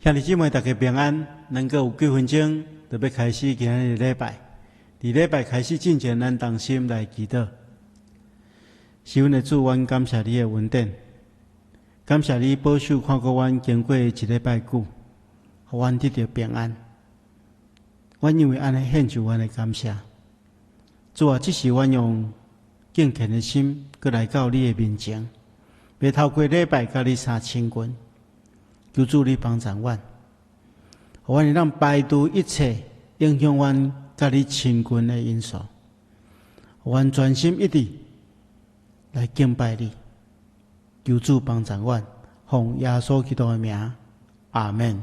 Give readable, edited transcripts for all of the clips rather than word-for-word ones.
兄弟姊妹，大家平安。能够有几分钟，就要开始今日的礼拜。伫礼拜开始之前，咱同心来祈祷。是阮的主，阮感谢你的恩典，感谢你保守看顾阮经过一礼拜久，互阮得到平安。阮因为安尼献上阮的感谢。主啊，这是阮用敬虔的心，搁来到你的面前，要透过礼拜甲你相亲近。求主你帮助阮，互阮会当排除一切影响阮甲你亲近的因素，互阮专心一致来敬拜你。求主帮助阮，奉耶稣基督的名，阿们。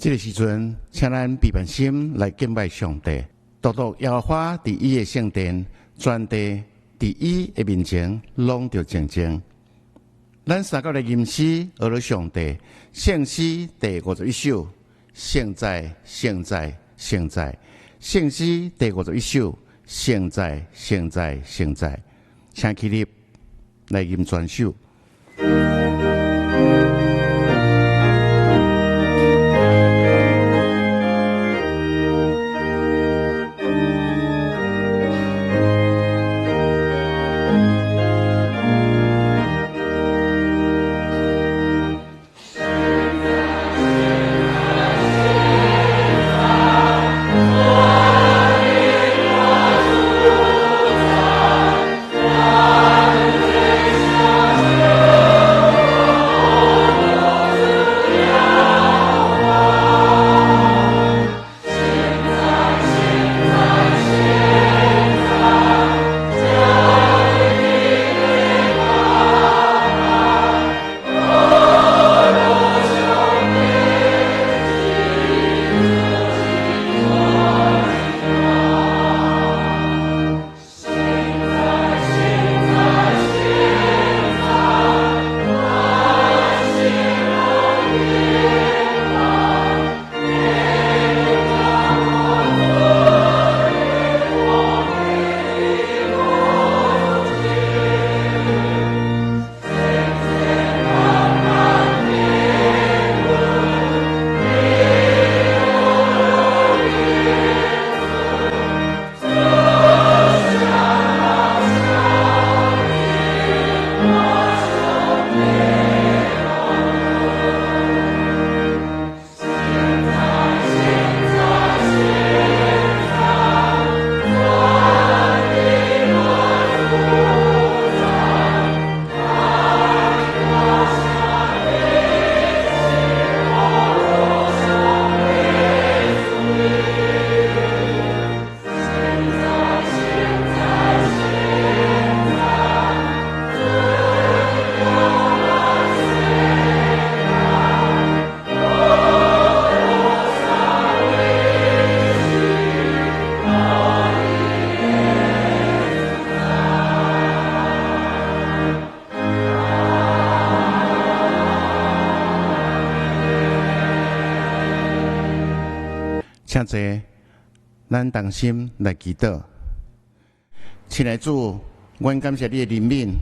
这个时阵，请咱闭目心来敬拜上帝，独独耶和华伫伊的圣殿，全地伫伊的面前，拢着静静。咱三个的吟诗，学了上帝圣诗第51首，圣在，圣在，圣在，圣诗第51首，圣在，圣在，圣在，请起立来吟全首。请坐，咱同心来祈祷。亲爱的主，阮感谢你的怜悯，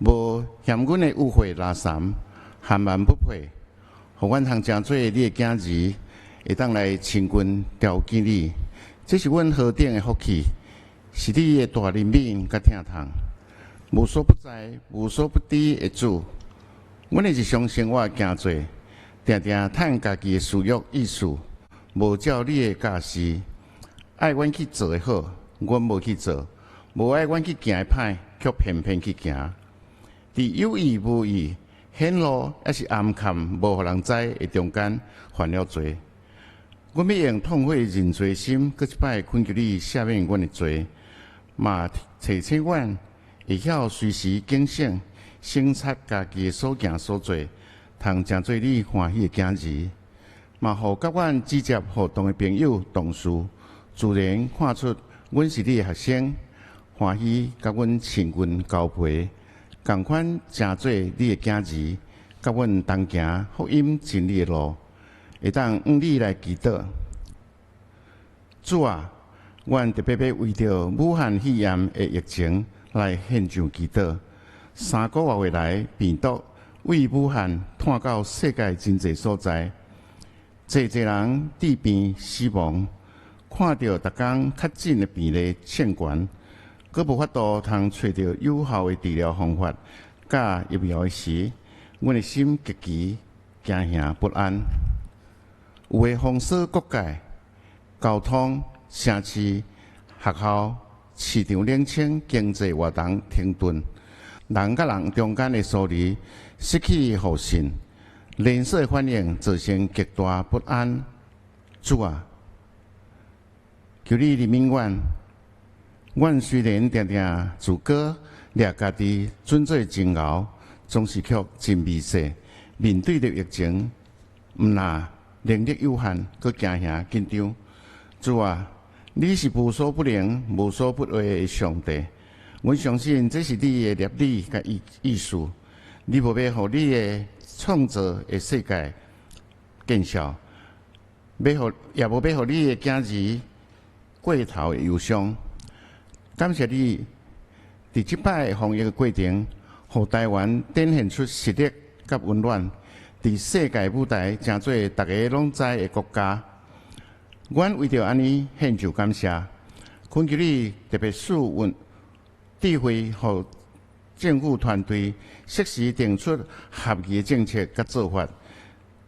无嫌阮的污秽垃圾含万不配，互阮通成做你的囝儿，会当来亲近朝见你。这是阮何等的福气，是你的大怜悯甲疼痛，无所不在、无所不知的主。阮的日常生活行做，定定趁家己的私欲意思。无照你的教示，爱阮去做的好，阮无去做；无爱阮去行的歹，却偏偏去行。伫有意无意、显露还是暗藏无互人知的中间，犯了罪。阮要用痛悔认罪心，搁一摆恳求你赦免阮的罪，嘛提醒阮会晓随时警醒，省察家己的所行所做，通成做你欢喜的囝儿。嘛，互甲阮直接互动的朋友、同事，自然看出阮是你的学生，欢喜甲阮亲近交陪，共款成做你的囝儿，甲阮同行福音真理的路，会当用你来祈祷。主啊，阮特别要为着武汉肺炎的疫情来献上祈祷。3个月以来，病毒为武汉传到世界真侪所在。侪人治病死亡，看到逐工确诊的病例甚悬，佫无法度通找到有效的治疗方法，甲疫苗的时，阮的心极其惊吓不安。有的封锁国界、交通、城市、学校、市场冷清，经济活动停顿，人甲人中间的疏离失去互信。连锁的反应造成极大不安。主啊，求你怜悯阮。阮虽然定定自觉掠家己准做煎熬，总是却真微细。面对着疫情，毋那能力有限，佮惊吓紧张。主啊，你是无所不能、无所不为的上帝。阮相信这是你的律理甲意思。你无要互你的创造的世界见效，也无要互你的囝儿过头的忧伤。感谢你，伫即摆防疫的过程，互台湾展现出实力甲温暖，伫世界舞台成做大家拢知的国家。阮为着安尼献上感谢，恳求你特别赐运智慧，互政府团队适时定出合宜的政策甲做法，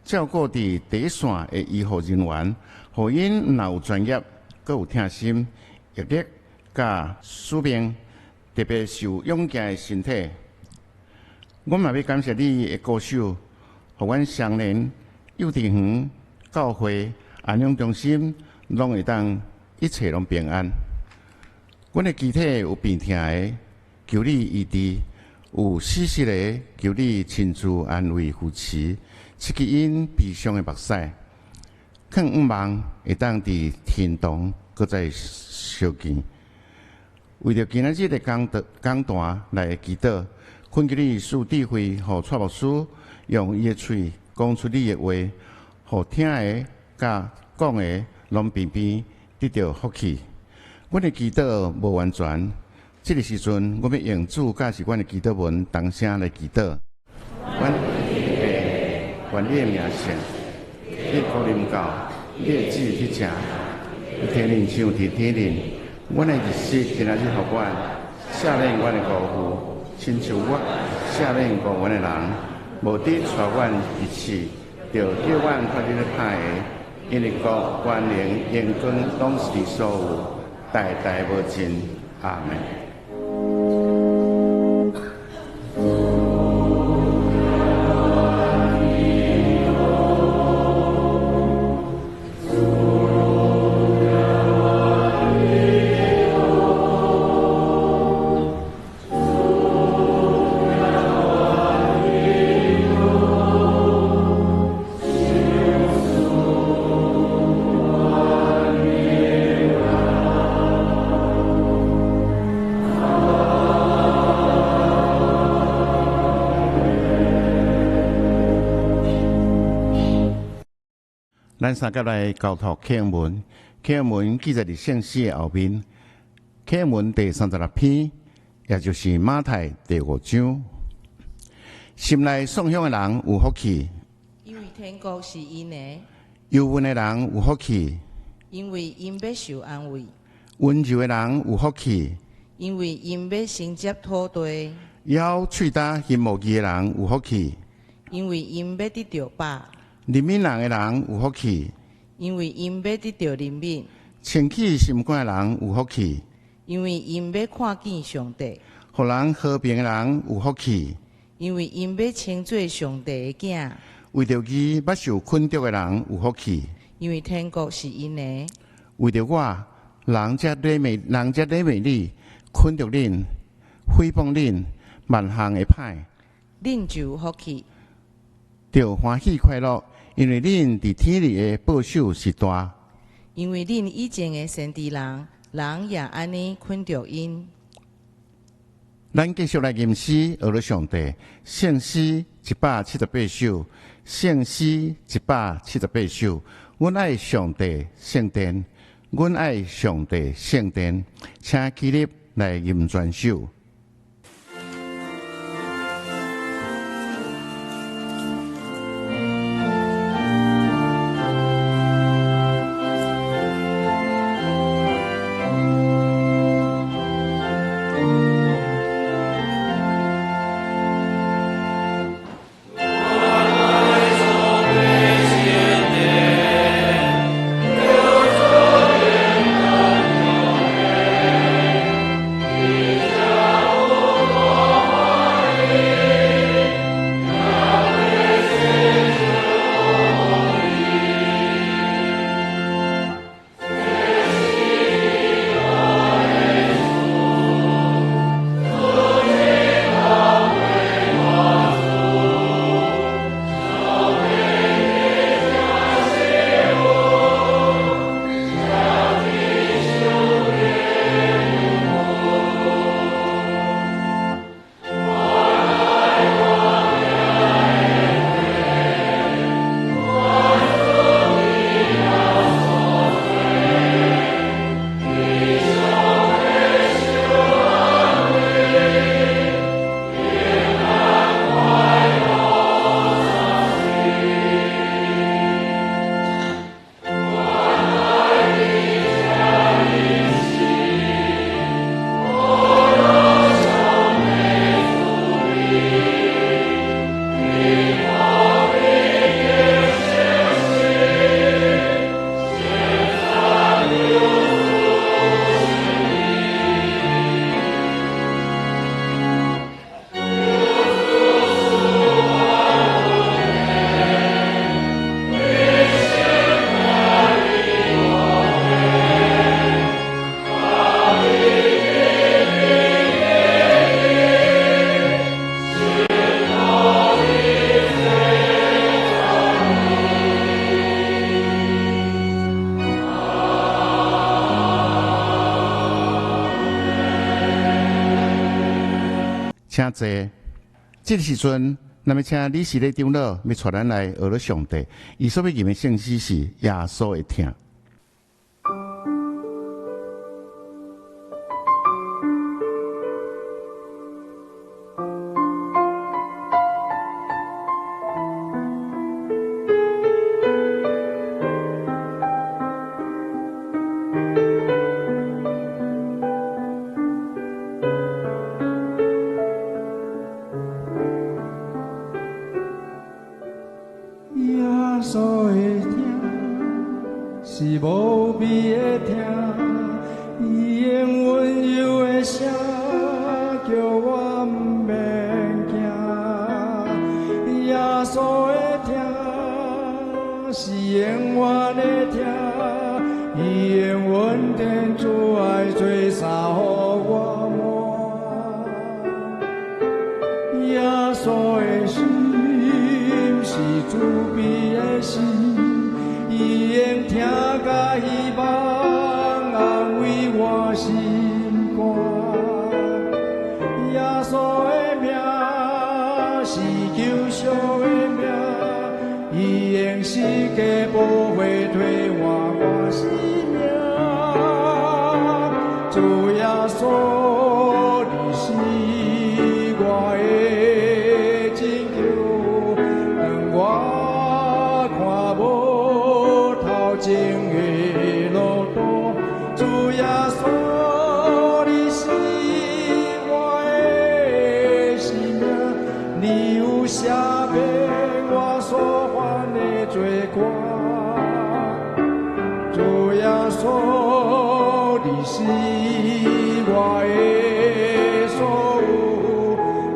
照顾伫第一线的医护人员，互因若有专业，阁有疼心、毅力甲使命，特别受勇健的身体。我嘛要感谢你的鼓手，互阮双联、幼稚园、教会、安养中心，拢会当一切拢平安。阮的肢体有病痛的，求你医治；有死失的，求你亲自安慰扶持，刺激因悲伤的目屎。更毋望会当伫天堂搁再相见。为着今仔日的讲坛来祈祷，恳求你赐智慧，互蔡牧师用伊的喙讲出你的话，互听的甲讲的拢平平得到福气。阮的祈祷无完全，这个时阵，我要用主教是阮的祈祷文同声来祈祷。阮愿你的名圣，你福临到，你的旨意去成，天灵像伫天灵。阮的日时今仔日互阮赦免阮的辜负，亲像我赦免辜阮的人，无伫带阮入去，就叫阮发你的歹个，因为国、权能、荣光，拢是你所有，代代无尽。阿门。咱三甲来交托启示文，启示文记载伫圣诗的后面。启示文第36篇，也就是马太第5章。心内颂香的人有福气，因为天国是因的；忧闷的人有福气，因为因要受安慰；温柔的人有福气，因为因要承接土地；枵喙焦嫌无义的人有福气，因为因要得到饱；怜悯人的人有福气，因为因要得到怜悯；清气心肝的人有福气，因为因要看见上帝；互人和平的人有福气，因为因要称做上帝的囝；为着伊捌受困毒的人有福气，因为天国是因的；为着我，人遮礼美你，困毒恁，诽谤恁，万项的歹，恁就有福气，着欢喜快乐，因为恁伫天里的报酬是大。因为恁以前的先知人，人也安尼困着因。咱继续来吟诗，学了上帝。圣诗178首，圣诗178首。阮爱上帝圣殿，阮爱上帝圣殿，请起立来吟全首。Amen. 请坐。这个时阵，咱们请理事的长老要带咱来学了上帝，伊所要念的圣诗是耶稣的听。是无味的听，伊用温柔的声叫我毋免惊。耶稣的听是永远的听，伊用稳定主爱做衫予我换。耶稣的心是慈悲的心。伊用听甲希望安慰我心肝，耶稣的名是救赎的名，伊用世界宝血替换我性命。主耶稣，你是我的拯救，让我看无前的路途，主耶稣，你是我的生命，你有赦免我所犯的罪过。主耶稣，你是我的所有，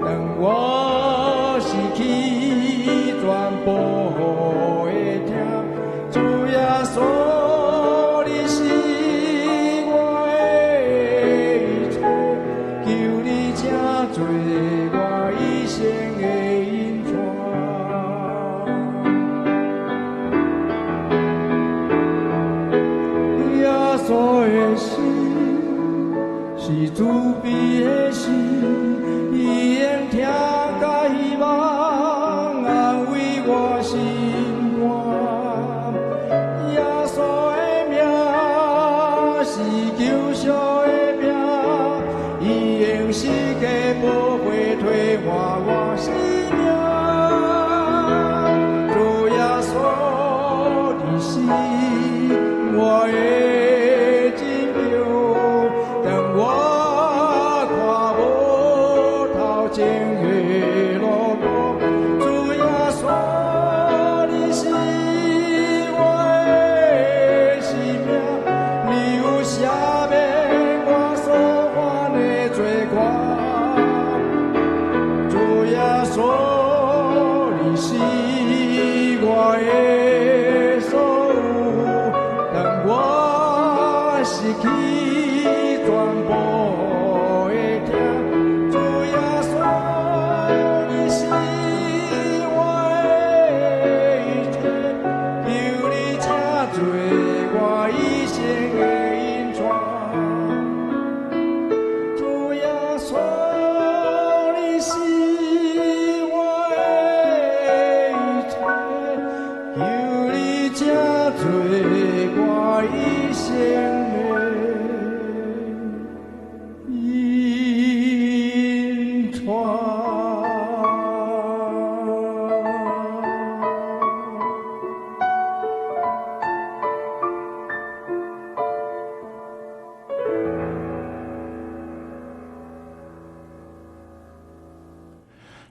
让我失去全部。所你是我的一切，求你请做我一生的引传。耶稣的心是慈悲的心，伊用听甲希望安慰我心。世界宝血替换我生命，主耶稣，你是我的拯救，让我看无头前的路途。主耶稣，你是我的生命，你有赦免我所犯的罪过。主耶稣，你是我的所有，让我失去全部的听。主耶稣，你是我的一切，求你请做我一生的引传。主耶稣，你是做我一生的引传。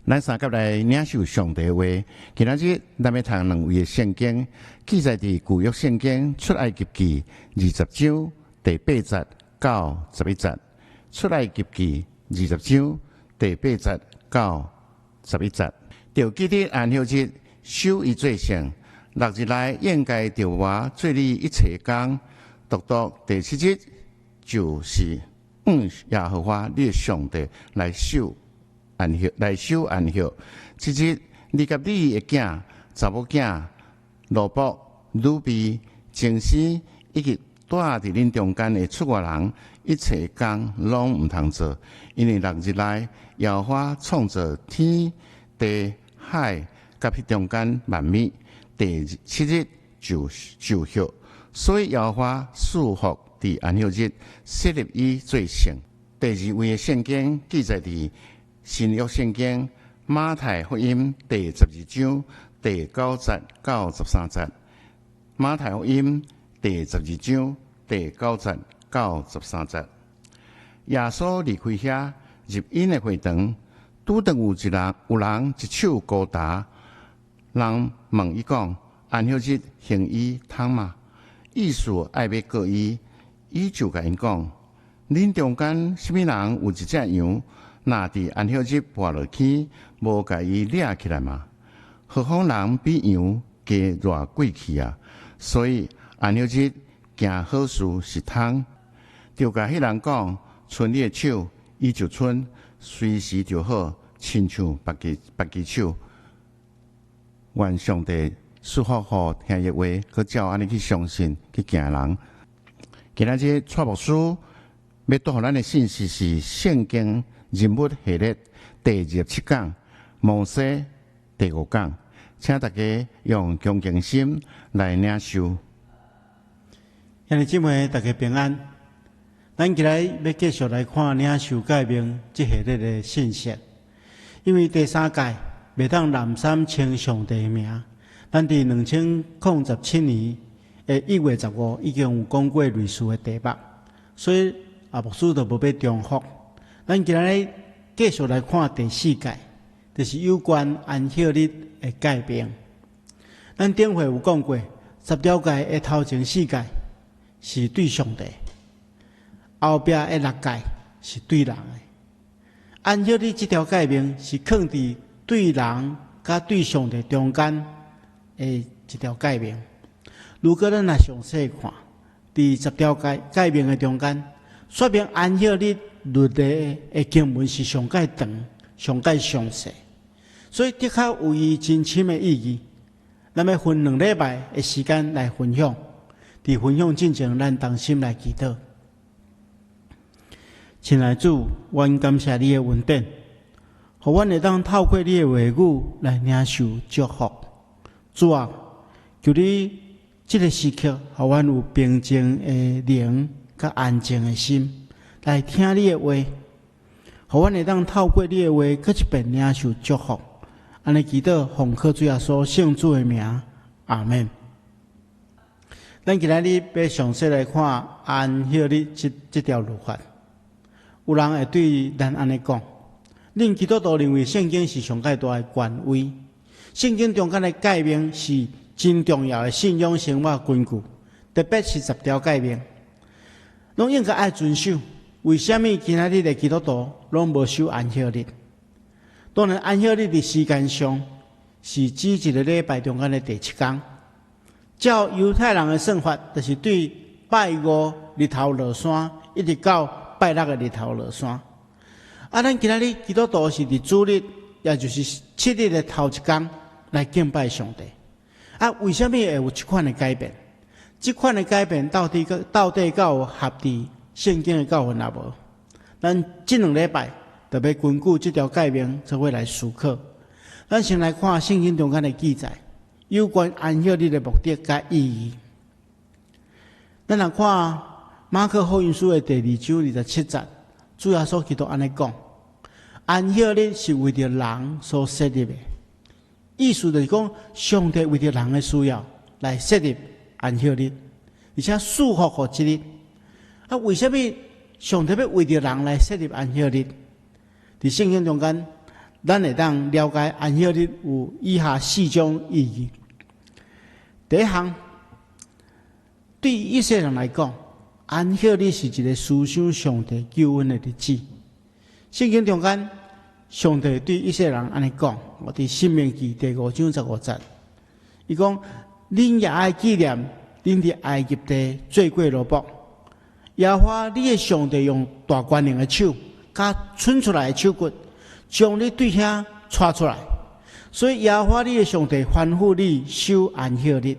咱三甲来领受上帝话，今仔日咱要读两位的圣经，记载伫旧约圣经出埃及记20章第8节到11节，出埃及记20章第8节到11节。着记得安息日守伊做圣，6日内应该着我做你一切工，独独第7日就是耶和华你的上帝来守安息。这日你甲你的囝、查某囝、罗伯、鲁比、精师以及住伫恁中间的出外人，一切工拢毋通做，因为6日内，耶和华创造天地海甲迄中间万物，第7日就休息。所以耶和华祝福伫安息日，设立伊做圣。第2位的圣经记载伫新约圣经马太福音第12章第9节到13节。马太福音第12章第9节到13节。耶稣离开遐，入因的会堂，拄着有人一手高搭，人问伊讲：安息日行医通吗？意思爱要告伊，伊就甲因讲：恁中间什么人有一只羊，若伫安息日跋落去，无甲伊掠起来嘛？何况人比羊加偌贵气啊！所以安息日行好事是通，就甲迄人讲：伸你的手，伊就伸，随时就好，亲像别只手。愿上帝祝福互听伊话，佮照安尼去相信去行人。今仔日蔡牧师要带互咱的信息是圣经人物系列第27讲，摩西第5讲，请大家用恭敬心来领受。兄弟姊妹，大家平安。咱今日要继续来看领受诫命这系列的信息，因为第3届袂当南山称上帝的名，咱伫2007年1月15已经有讲过类似的题目，所以牧师就无要重复。咱今日继续来看第4届，就是有关安息日的诫命。咱顶回有讲过，10条诫的头前4届是对上帝，后壁的6届是对人的。安息日这条诫命是放伫对人甲对上帝中间的一条诫命。如果咱若详细看，伫10条诫命的中间，说明安息日律例的经文是上界长、上界详细，所以的确有伊真深的意义。咱要分2礼拜的时间来分享。伫分享之前，咱同心来祈祷。亲爱的主，阮感谢你的恩典，互阮会当透过你的话语来领受祝福。主啊，求你这个时刻，互阮有平静的灵甲安静的心来听你的话，互阮会当透过你的话，搁一遍领受祝福。安尼祈祷，奉靠主耶稣圣主的名，阿门。咱今日要详细来看安息日这条律法。有人会对咱安尼讲：恁基督徒认为圣经是上界大的权威，圣经中间的诫命是真重要的信仰生活根据，特别是10条诫命，拢应该爱遵守。为什么今仔日的基督徒拢无守安息日？当然，安息日的时间上是指一个礼拜中间的第7天。照犹太人的算法，就是对拜5日头落山，一直到拜6的日头落山。咱今仔日基督徒是伫主日，也就是7日的头1天来敬拜上帝。为什么会有这款的改变？这款的改变到底有合伫圣经的教训也无？咱这2礼拜特别根据这条诫命才会来思考。咱先来看圣经中间的记载，有关安息日的目的甲意义。咱来看马可福音书的第2章27节，主耶稣基督安尼讲：安息日是为着人所设立的，意思就是讲，上帝为着人的需要来设立安息日，而且祝福互这日。为什么上帝要为着人来设立安息日？伫圣经中间，咱会当了解安息日有以下4种意义。第一项，对以色列人来讲，安息日是一个思想上帝救恩的日子。圣经中间，上帝对以色列人安尼讲：我伫申命记第5章15节，伊讲：恁也爱纪念恁伫埃及地做过奴仆。耶和华你的上帝用大权能的手，甲伸出来的手骨，将你对遐带出来。所以耶和华你的上帝吩咐你守安息日。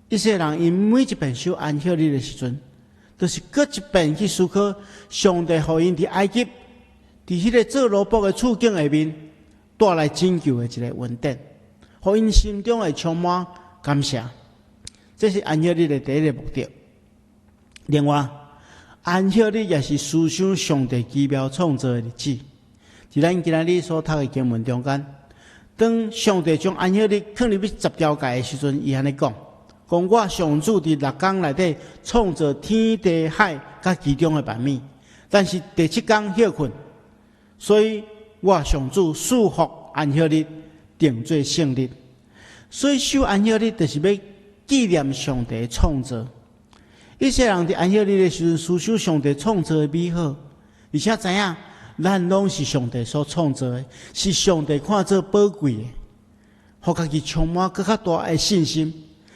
以色列人因每一遍守安息日的时阵，就是搁一遍去思考上帝互因伫埃及，伫迄个做奴仆的处境下面带来拯救的一个恩典，互因心中会充满感谢。这是安息日的第一个目的。另外，安息日也是思想上帝奇妙创造的日子。在咱今仔日所读的经文中间，当上帝将安息日放入去十条界的时阵，伊安尼讲：我上主伫6天内底创造天地海甲其中的万物，但是第7天休困，所以我上主束缚安息日，定做圣日。所以守安息日就是要纪念上帝的创造。一些人伫安息日的时阵思想上帝创造的美好，而且知影咱拢是上帝所创造的，是上帝看做宝贵的，互家己充满更较大的信心，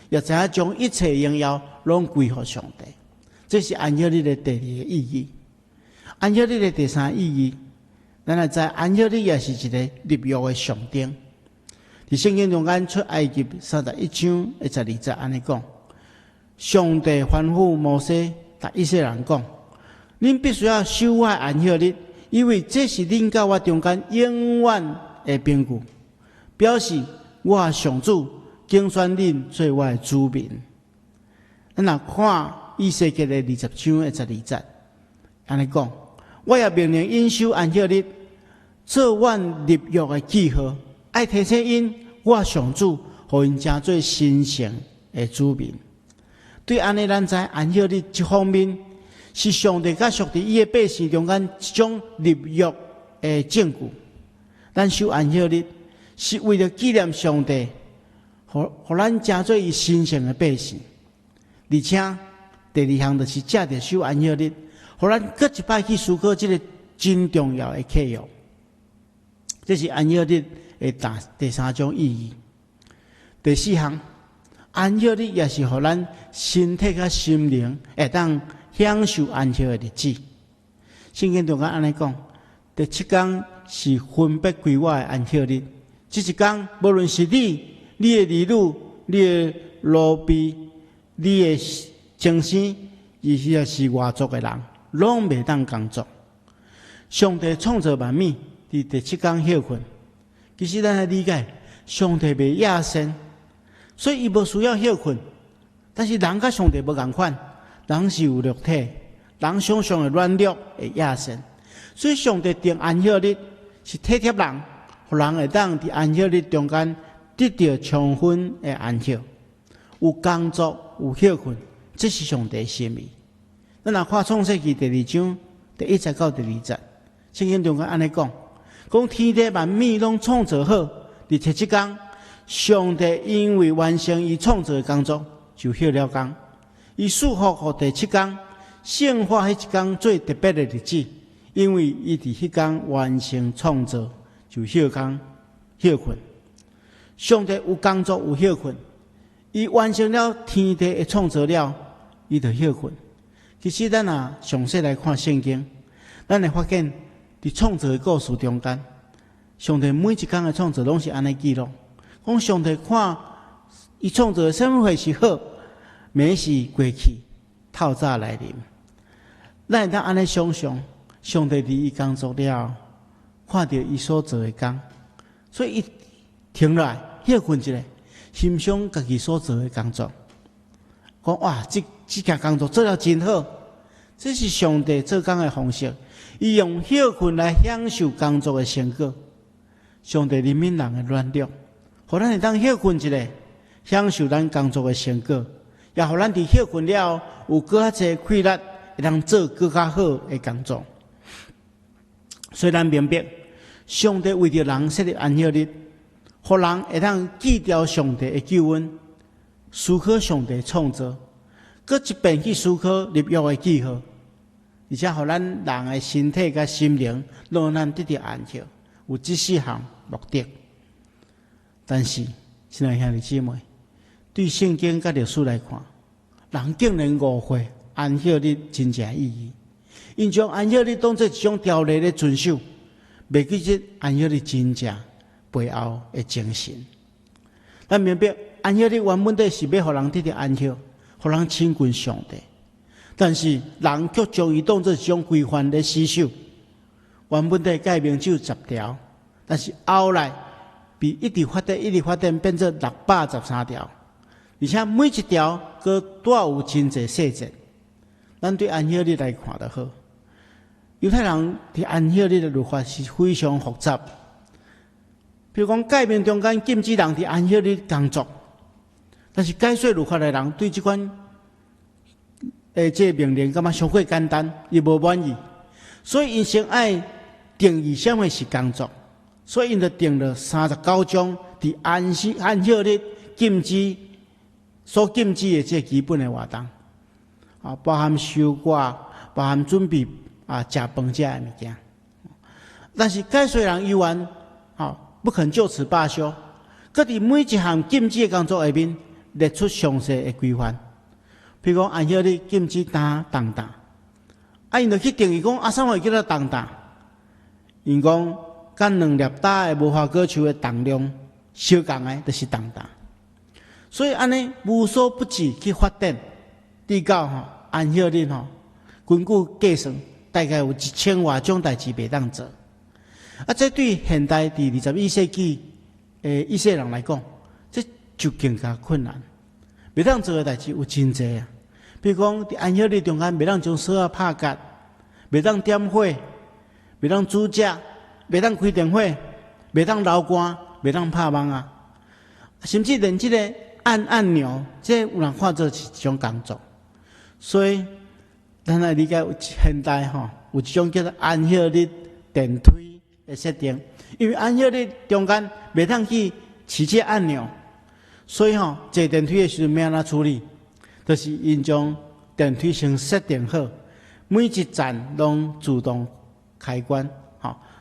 也知影将一切荣耀拢归乎上帝。这是安息日的第二个意义。安息日的第三意义，咱也知安息日也是一个立约的象征。伫圣经中间出埃及31章12节安尼讲，上帝吩咐摩西甲以色列人讲：恁必须要守我安息日，因为这是恁甲我中间永远的凭据，表示我上主竞选恁做我的子民。咱若看以西结的20章12节，安尼讲：我也命令因守安息日，做阮立约的记号，爱提醒因我上主，互因成做神圣的子民。对安尼，咱知安息日一方面是上帝甲属伫伊的百姓中间一种立约的证据。咱守安息日是为了纪念上帝，互咱成做伊神圣的百姓。而且第二项就是借着守安息日，互咱搁一摆去思考这个真重要的契约。这是安息日的第三种意义。第四项，安息日也是互咱身体甲心灵会当享受安息的日子。圣经中间安尼讲，第7天是分别归我的安息日。这一天，无论是你的儿女、你的奴婢、你的精神，亦或是外族的人，拢袂当工作。上帝创造万物，伫第7天休困。其实咱来理解，上帝袂野生，所以伊无需要休困。但是人甲上帝无共款，人是有肉体，人常常会软弱会野生，所以上帝定安息日是体贴人，互人会当伫安息日中间得到充分的安息，有工作有休困，这是上帝的心意。咱若看创世纪第2章第1节到第2节，圣经中间安尼讲。讲天地万物拢创造好，伫第7天，上帝因为完成伊创造的工作，就休了工。伊束缚互第7天，圣化迄一天最特别的日子，因为伊伫迄天完成创造，就休工休困。上帝有工作有休困，伊完成了天地的创造了，伊就休困。其实咱若详细来看圣经，咱会发现。伫创造的故事中间，上帝每一天的创造拢是安尼记录。讲上帝看伊创造的什么会是好，美是过去，透早来临。咱会当安尼想象，上帝伫伊工作了，看到伊所做的工，所以伊停落来休困一下，欣赏家己所做的工作。讲哇，这件工作做了真好，这是上帝做工的方式。伊用休困来享受工作的成果。上帝怜悯人的软弱，互咱会当休困一下，享受咱工作的成果，也互咱伫休困了有更较侪气力，会当做更较好的工作。所以咱明白，上帝为着人设立安息日，互人会当记牢上帝的救恩，思考上帝的创造，搁一遍去思考立约的记号。而且，互咱人的身体甲心灵，让咱得到安息，有这4项目的。但是，亲爱兄弟姊妹，对圣经甲历史来看，人竟然误会安息日真正意义，因将安息日当作一种条例的遵守，袂记得安息日真正背后的精神。咱明白，安息日原本是要互人得到安息，互人亲近上帝。但是人却将伊当作一种规范咧死守。原本的戒命咒10条，但是后来被一直发展变成613条，而且每一条佫带有真侪细节。咱对安息日来看就好。犹太人伫安息日的律法是非常复杂。比如讲，戒命中间禁止人伫安息日工作，但是解说律法的人对这款这个命令感觉相过简单，伊无满意，所以因先爱定义什么是工作，所以因就定了39种伫安息日禁止所禁止的这基本的活动，包含收割，包含准备食饭食的物件。但是解说人依然不肯就此罢休，佮伫每一项禁止的工作下面列出详细的规范。譬如讲，安息日禁止打重担，因就去定义讲啥物叫做重担？因讲甲2粒大的无花果树的重量相共的，就是重担。所以安尼无所不至去发展，直到安息日根据计算，大概有1000多种代志袂当做。这对现代第21世纪以色列人来讲，这就更加困难。袂当做的代志有真侪啊，比如讲伫安息日中间，袂当将锁拍角，袂当点火，袂当煮食，袂当开电火，袂当流汗，袂当拍梦啊，甚至连这个按钮，这有人看做是一种工作。所以咱来理解现代有一种叫做安息日电推的设定，因为安息日中间袂当去试这按钮，所以坐电梯的时候要安怎处理？就是因将电梯先设定好，每一站拢自动开关，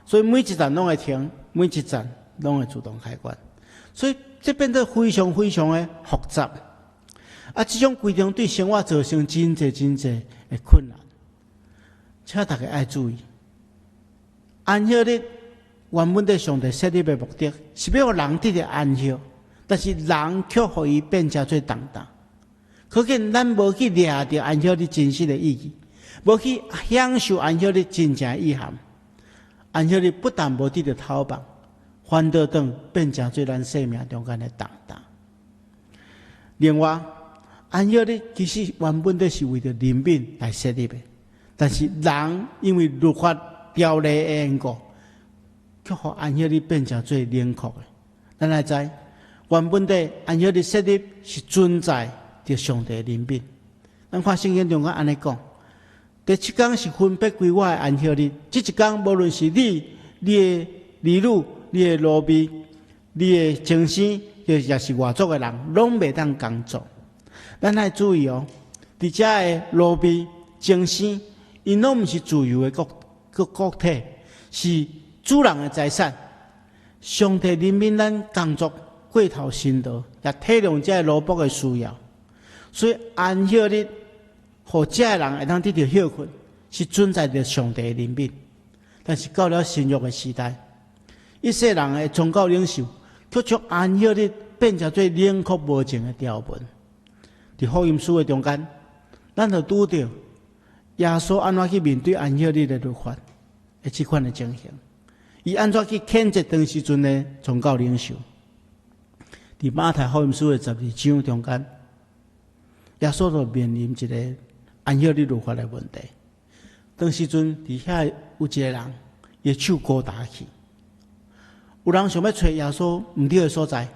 所以每一站拢会停，每一站拢会自动开关，所以这变得非常非常的复杂。这种规定对生活造成真侪的困难，请大家爱注意。安息日原本在上帝设立的目的是要让人得到安息，但是人却互伊变成最重担。可见咱无去抓到安息日真实的意义，无去享受安息日真正的意涵。安息日不但无得到讨棒，反倒等变成最咱生命中间的重担。另外，安息日其实原本就是为着人民来设立的，但是人因为律法条例的缘故，却互安息日变成最冷酷的。咱来知，原本的安息日设立是存在着上帝的人民。咱看圣经中间安尼讲，第7天是分别归我的安息日。这一天，无论是你的儿女、你的奴婢、你的精生，也是外族的人，拢袂当工作。咱来注意伫遮的奴婢、精生，因拢毋是自由的个体，是主人的财产。上帝人民咱工作过头辛劳，也体谅遮的奴仆的需要，所以安息日，互遮的人会当得到休困，是存在着上帝的人民。但是到了新约的时代，一些人的宗教领袖，却将安息日变成最冷酷无情的条文。伫福音书的中间，咱就拄到耶稣安怎去面对安息日的律法的这款的情形，伊安怎去谴责当时阵的宗教领袖。伫马太福音书的12章中间，耶稣就面临一个安息日律法的问题。当时阵伫遐有一个人，伊手高打去，有人想要找耶稣毋对的所在，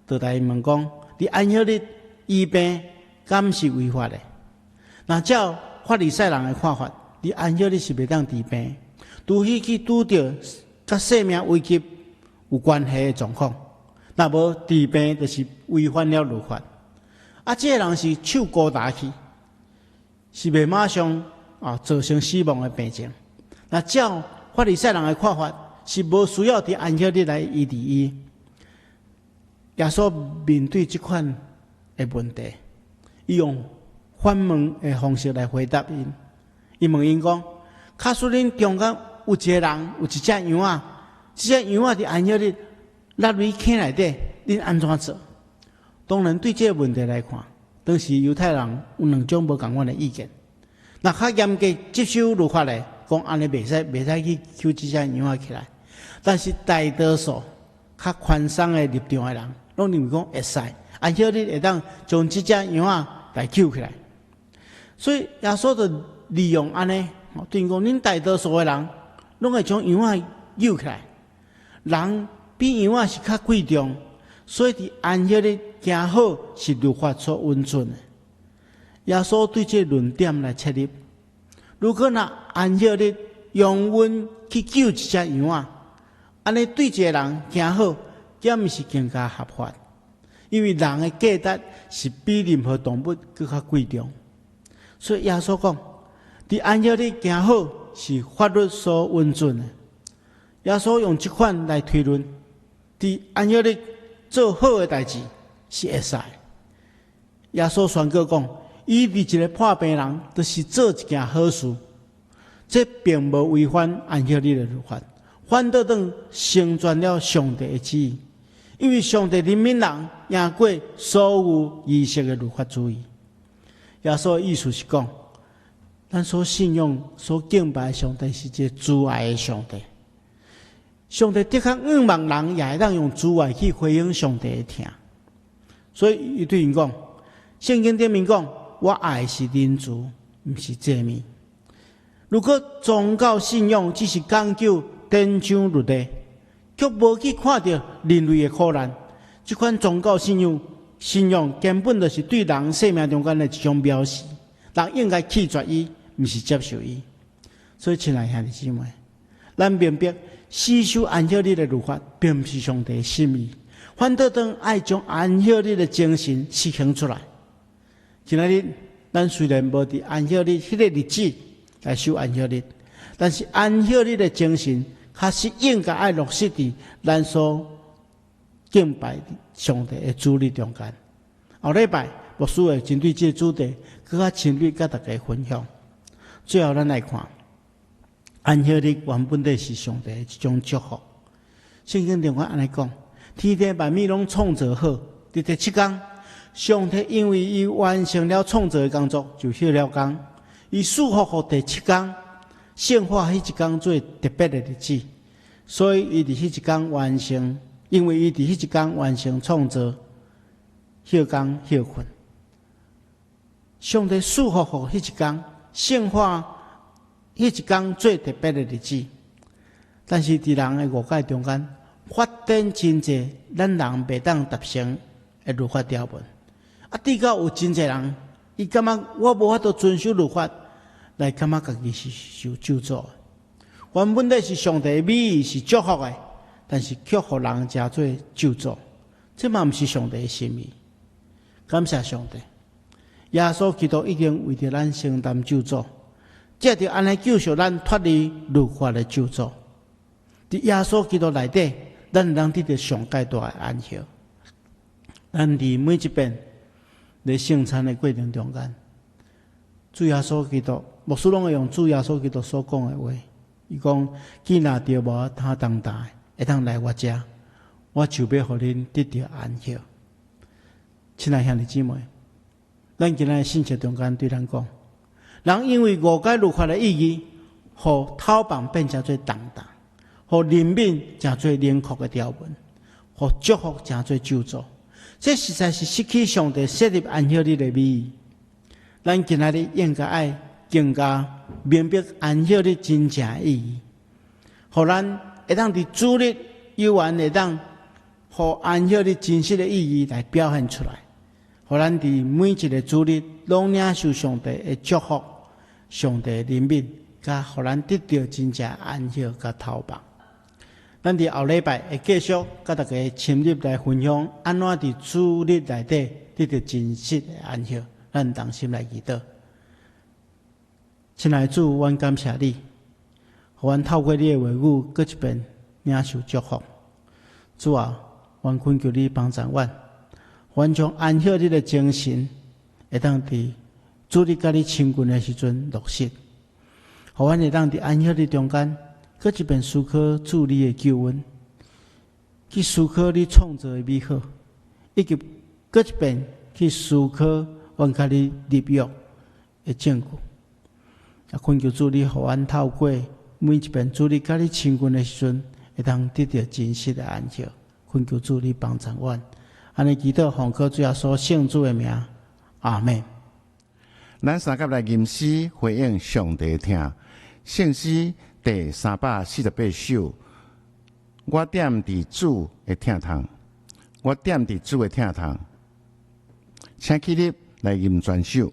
就来问讲：伫安息日医病，敢是违法的？那照法利赛人的看法，伫安息日是袂当治病，除非去拄到甲生命危机有关系的状况，那无治病就是违反了律法。这个人是手高打去，是袂马上造成死亡的病情。那照法利赛人的看法，是无需要伫安息日来医治伊。耶稣面对这款的问题，伊用反问的方式来回答因。伊问因讲：假使恁中间有一个人有一只羊这只羊伫安息日落入坑内底，恁安怎做？当然，对这个问题来看，当时犹太人有2种无共款的意见。那较严格接受律法的，讲安尼袂使去求这只羊仔起来。但是大多数较宽松的立场的人，拢认为讲会使，安歇日会当将这只羊仔来救起来。所以耶稣就利用安尼，对讲恁大多数的人，拢会将羊仔救起来。人比羊仔是较贵重，所以伫安歇日行好是律法所允准的。耶稣对这论点来切入。如果那安歇日用阮去救一只羊仔，安尼对一个人行好，这毋是更加合法，因为人的价值是比任何动物更加贵重。所以耶稣讲，伫安歇日行好是法律所允准的。耶稣用这款来推论，伫安歇日做好的代志是会使。耶稣宣告讲，伊伫一个破病人，就是做一件好事，这并无违反安歇日的律法，反倒当成全了上帝的旨意。因为上帝怜悯人，赢过所有仪式的律法主义。耶稣的意思是讲，咱所信仰、所敬拜的上帝是一个慈爱的上帝。上帝的确仰望人，也会当用慈爱去回应上帝的疼。所以伊对因讲，圣经顶面讲，我爱的是仁慈，毋是诫命。如果宗教信仰只是讲究典章律例，却无去看到人类的苦难，这款宗教信仰根本就是对人生命中间的一种藐视。人应该拒绝伊，毋是接受伊。所以，亲爱兄弟姊妹，咱明白死守安歇日的律法，并不是上帝的心意，反倒当爱将安歇日的精神实行出来。今仔日，咱虽然无伫安歇日迄个日子来守安歇日，但是安歇日的精神，确实应该爱落实伫咱所敬拜上帝的主日中间。后礼拜牧师会针对这个主题，更加深入甲大家分享。最后，咱来看安歇日原本就是上帝的一种祝福。圣经中安尼讲：天地万物拢创造好，伫第7天，上帝因为伊完成了创造的工作，就休了工。伊祝福第7天，圣化迄一天做特别的日子，所以伊伫迄一天完成，因为伊伫迄一天完成创造，休工休困。上帝祝福迄一天，圣化迄一天最特别的日子，但是伫人的误解中间，发展真济咱人袂当达成的律法条文。直到有真济人，伊感觉我无法度遵守律法，来感觉家己是受咒诅的。原本是上帝的美意是祝福的，但是却互人加做咒诅，这嘛毋是上帝的心意。感谢上帝，耶稣基督已经为着咱承担咒诅。借着安尼救赎咱脱离律法的咒诅，伫耶稣基督内底，咱能得到上界大的安息。咱伫每一遍在圣餐的过程中间，主耶稣基督，牧师拢会用主耶稣基督所讲的话。伊讲：既然着无他当大，会当来我遮，我就要互恁得到安息。亲爱兄弟姊妹，咱今仔信息中间对咱讲。人因为误解律法的意义，互偷棒变成做重担，互怜悯成做冷酷的条文，互祝福成做咒诅。这实在是失去上帝设立安息日的美意。咱今仔日应该爱更加明白安息日真正的意义，互咱会当伫主日有缘会当，互安息日真实的意义来表现出来，互咱伫每一个主日拢领受上帝的祝福。上帝的怜悯，甲互咱得到真正安息甲头棒。咱伫后礼拜会继续甲大家深入来分享，安怎伫主日内底得到真实的安息。咱同心来祈祷。亲爱的主，阮感谢你，互阮透过你的话语，搁一遍领受祝福。主啊，阮恳求你帮助阮，阮将安息日的精神，会当伫主日甲你亲近的时阵落实，互阮会当伫安息日中间，搁一遍思考主你的救恩，去思考你创造的美好，以及搁一遍去思考阮甲你立约的证据。也恳求主你，互阮透过每一遍主你甲你亲近的时阵，会当得到真实的安息。恳求主你帮助阮，安尼祈祷奉靠主耶稣圣主的名，阿门。咱三甲来吟诗回应上帝听，圣诗第348首。我踮伫主的听堂，我踮伫主的听堂，请起立来吟全首。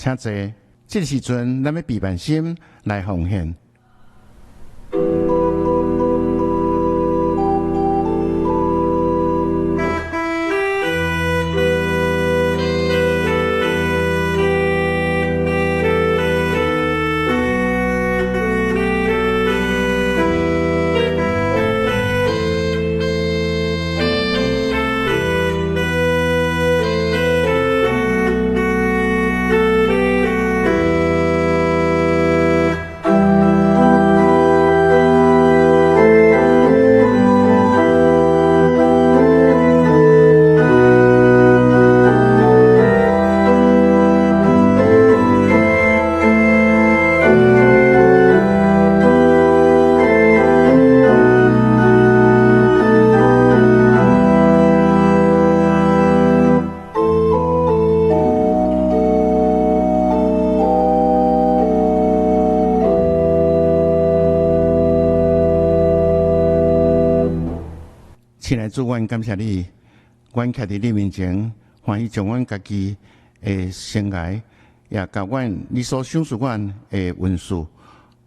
请坐，这时阵咱要备办心来奉献。亲爱的主，阮感谢你，阮徛伫你面前，欢喜将阮家己的生涯，也甲阮你所赏赐阮的运势，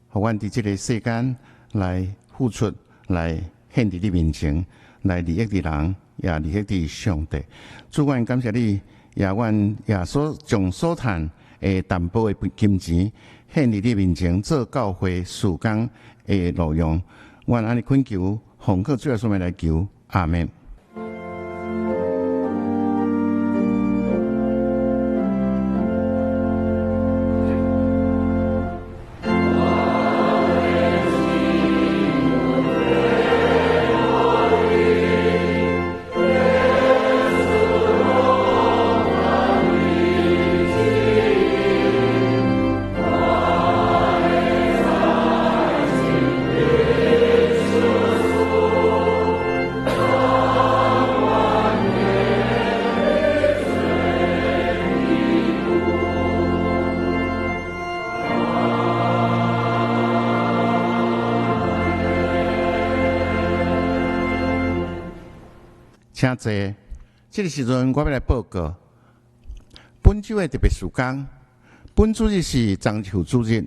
互阮伫即个世间来付出，来献伫你面前，来利益伫人，也利益伫上帝。主，阮感谢你，也阮也所将所赚的淡薄的金钱献伫你面前，做教会事工的路用。阮安尼恳求，奉靠主耶稣名来求。阿门。请坐。这个时阵，我要来报告本周的特别事工。本主日是中秋主日，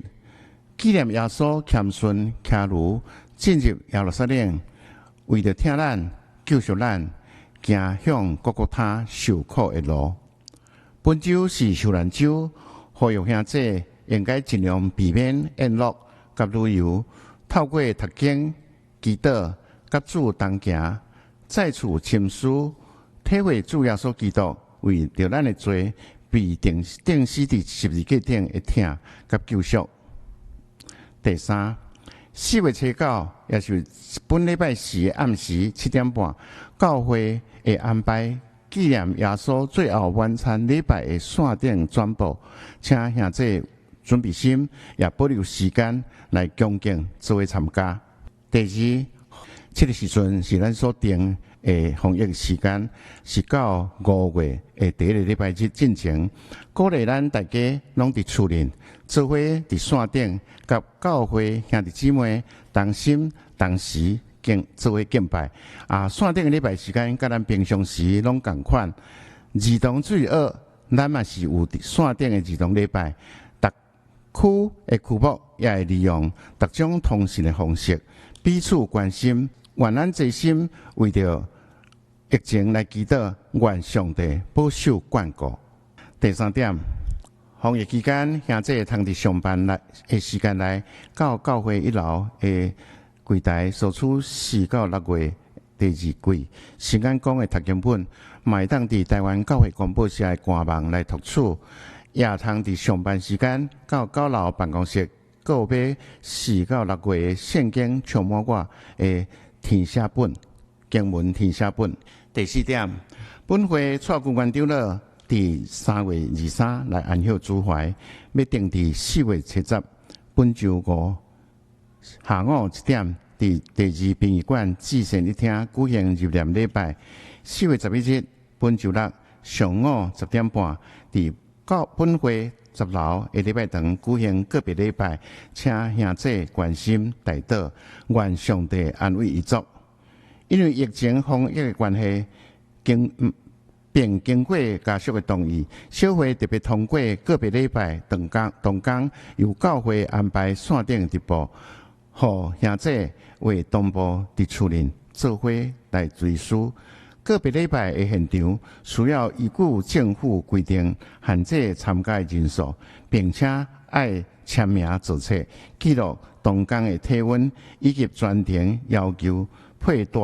纪念耶稣谦逊骑驴进入耶路撒冷，为着听咱救赎咱，行向各国他受苦的路。本周是受难周，呼吁兄弟应该尽量避免宴乐甲旅游，透过读经、祈祷、甲主同行，再次深思体会主耶稣基督为着咱的罪被钉死伫十字架顶的疼甲救赎。第三，4月初9，也是本礼拜四的暗时7点半，教会会安排纪念耶稣最后晚餐礼拜的线顶转播，请兄弟准备心，也保留时间来恭敬做伙参加。第二，这个时阵是咱所定的防疫时间，是到5月的第一个礼拜日进前，鼓励咱大家拢伫厝内做伙伫线顶，甲教会兄弟姊妹同心同时做伙敬拜。线顶的礼拜时间，甲咱平常时拢共款。儿童主日学，咱嘛是有线顶的儿童礼拜。区的区牧也会利用各种通讯的方式，彼此关心，愿咱齐心为着疫情来祈祷，愿上帝保守眷顾。第三点，防疫期间，兄弟通伫上班的时间内，到教会1楼的柜台索取4到6月第2季新眼光的读经本，嘛当伫台湾教会广播社的官网来读取。也通伫上班时间到9楼办公室购买4到6月的圣经充满我的填写本、经文填写本。第4点，本会蔡副院长了伫3月23来安歇主怀，要定伫4月70本周5下午1点伫第2殡仪馆至善一厅举行入殓礼拜。4月11日本周6上午10点半伫本会10楼的礼拜堂举行个别礼拜，请兄弟关心代祷，愿上帝安慰遗族。因为疫情防疫的关系，并经过家属的同意，小会特别通过个别礼拜同工由教会安排线顶直播，互兄弟为同步伫厝内做伙来追思。个别礼拜的现场需要依据政府规定限制参加的人数，并且爱签名注册，记录同工的体温以及专程要求佩戴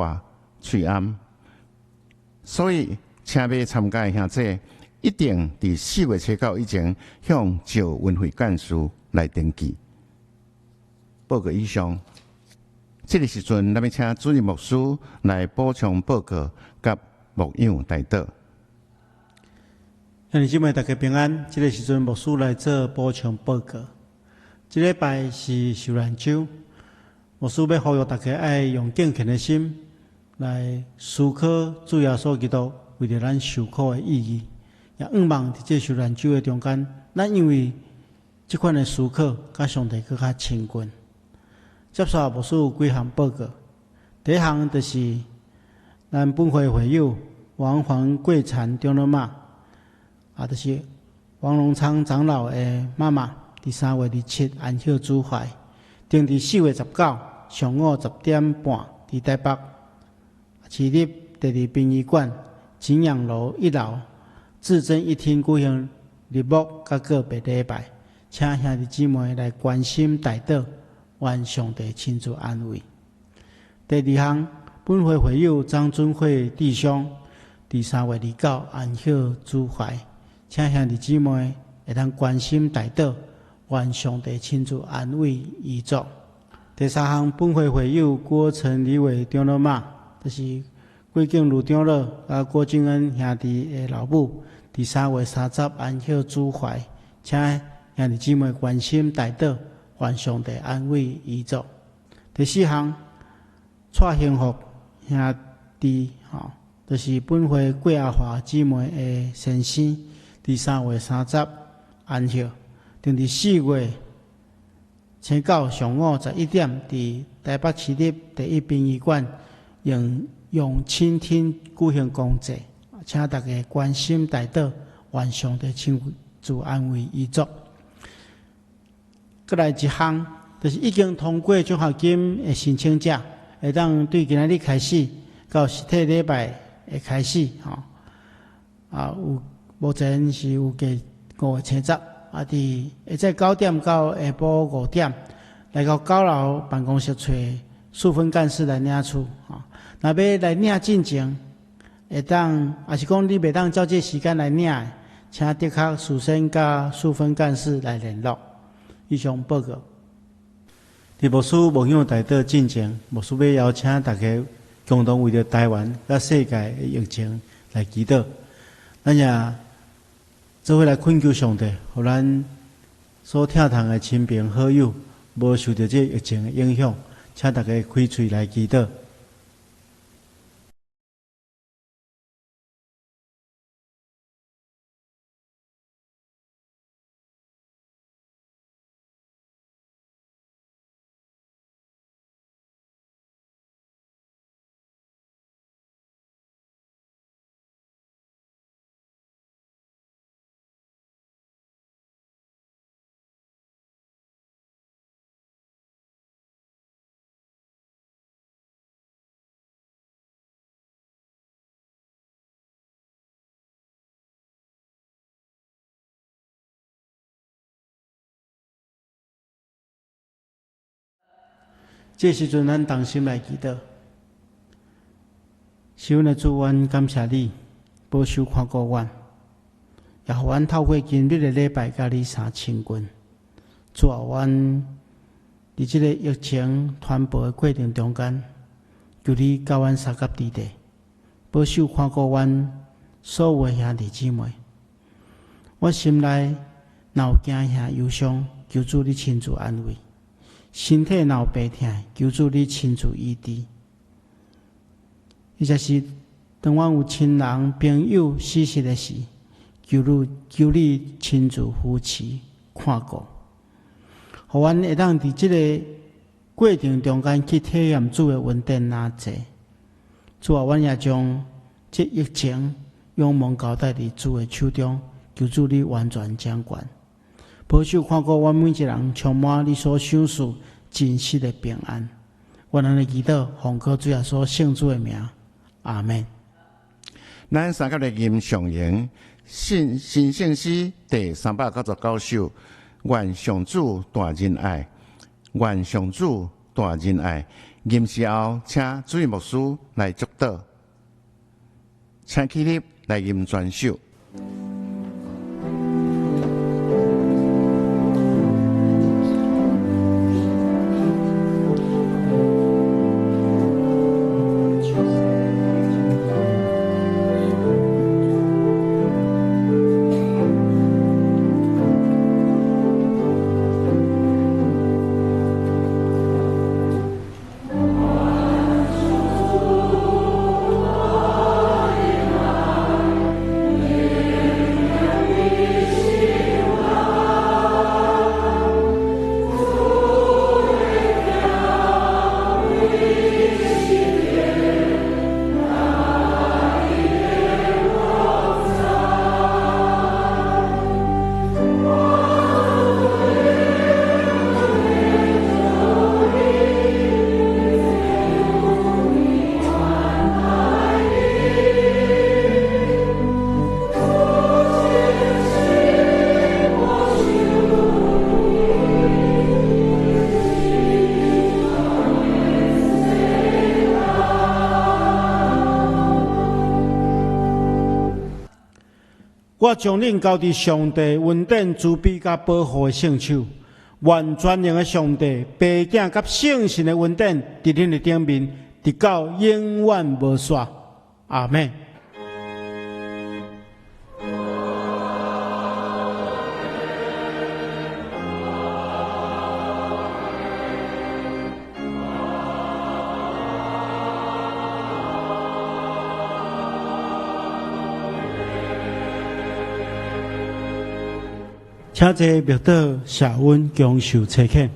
喙罨。所以，请要参加的兄弟一定伫4月初9以前向赵文慧干事来登记。报告以上。这个时阵，咱要请主任牧师来补充报告，甲牧养代祷。兄弟姊妹，大家平安。这个时阵，牧师来做补充报告。这礼拜是受难周，牧师要呼吁大家爱用敬虔的心来思考主耶稣基督为着咱受苦的意义。也盼望伫这受难周的中间，咱因为这款的思考，甲上帝更较亲近。接下牧师有几项报告。第一项就是咱本会会友王黄贵产长老妈，就是王荣昌长老的妈妈，伫3月27安歇主怀，定伫4月19上午10点半伫台北市立第2殡仪馆景仰楼1楼至真一厅举行日幕甲个别礼拜，请兄弟姊妹来关心代祷。愿上帝亲自安慰。第二项，本会会友张尊惠弟兄伫3月29安歇主怀，请兄弟姊妹会当关心代祷，愿上帝亲自安慰遗族。第三项，本会会友郭成李伟长老妈，就是郭敬如长老甲郭敬恩兄弟的老母，伫3月30安歇主怀，请兄弟姊妹关心代祷。愿上帝安慰遗族。第4项，蔡幸福兄弟，就是本会郭阿华姊妹的先生，伫3月30安歇，定伫4月初9上午11点，伫台北市立第1殡仪馆用用倾听举行公祭，请大家关心大道，愿上帝亲自安慰遗族。再来一项，就是已经通过奖学金的申请者，会当对今仔日开始到实体礼拜会开始有目前是有加5个车站，伫下早9点到下晡5点，来到9楼办公室找数分干事来领取若要来领进前，会当，也是讲你袂当照这时间来领的，请的确事先甲数分干事来联络。以上报告。伫牧师牧养大道进前，牧师要邀请大家共同为着台湾甲世界的疫情来祈祷。咱也做伙来恳求上帝，互咱所疼痛的亲朋好友，无受到这疫情的影响，请大家开嘴来祈祷。这时阵，咱同心来祈祷。是阮的主，阮感谢你保守看顾阮，也互阮透过今日的礼拜，甲你相亲近。主啊，阮伫这个疫情传播的过程中间，求你教阮三甲之地，保守看顾阮所有的兄弟姊妹。我心内若有惊吓忧伤，求主你亲自安慰。身体若有病痛，求主你亲自医治。或者是当阮有亲人朋友死失的时，求你亲自扶持看顾，互阮会当伫即个过程中间去体验主的恩典哪济。主啊，阮也将这疫情仰望交代伫主的手中，求主你完全掌管。保守看顾阮每一人，充满你所想事真实的平安。我安尼祈祷，奉靠主耶稣圣主的名，阿门。咱三甲的吟上言，新圣诗第399首，愿上主大仁爱，愿上主大仁爱。吟诗后，请主任牧师来祝祷，请起立来吟全首。我将恁交伫上帝恩典、慈悲甲保护的圣手，愿全能的上帝、爸囝甲圣神的恩典，伫恁的顶面，直到永远无煞。阿门。请坐庙道下温强受切客。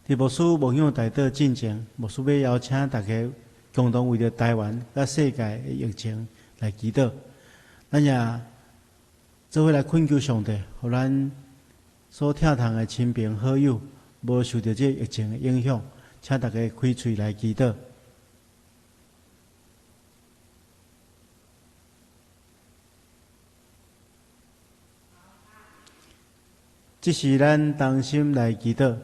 伫牧师梦想大道进前，牧师要邀请大家共同为着台湾甲世界的疫情来祈祷。咱也做伙来恳求上帝，互咱所疼痛的亲朋好友，无受到这疫情的影响，请大家开喙来祈祷。这是咱同心来祈祷，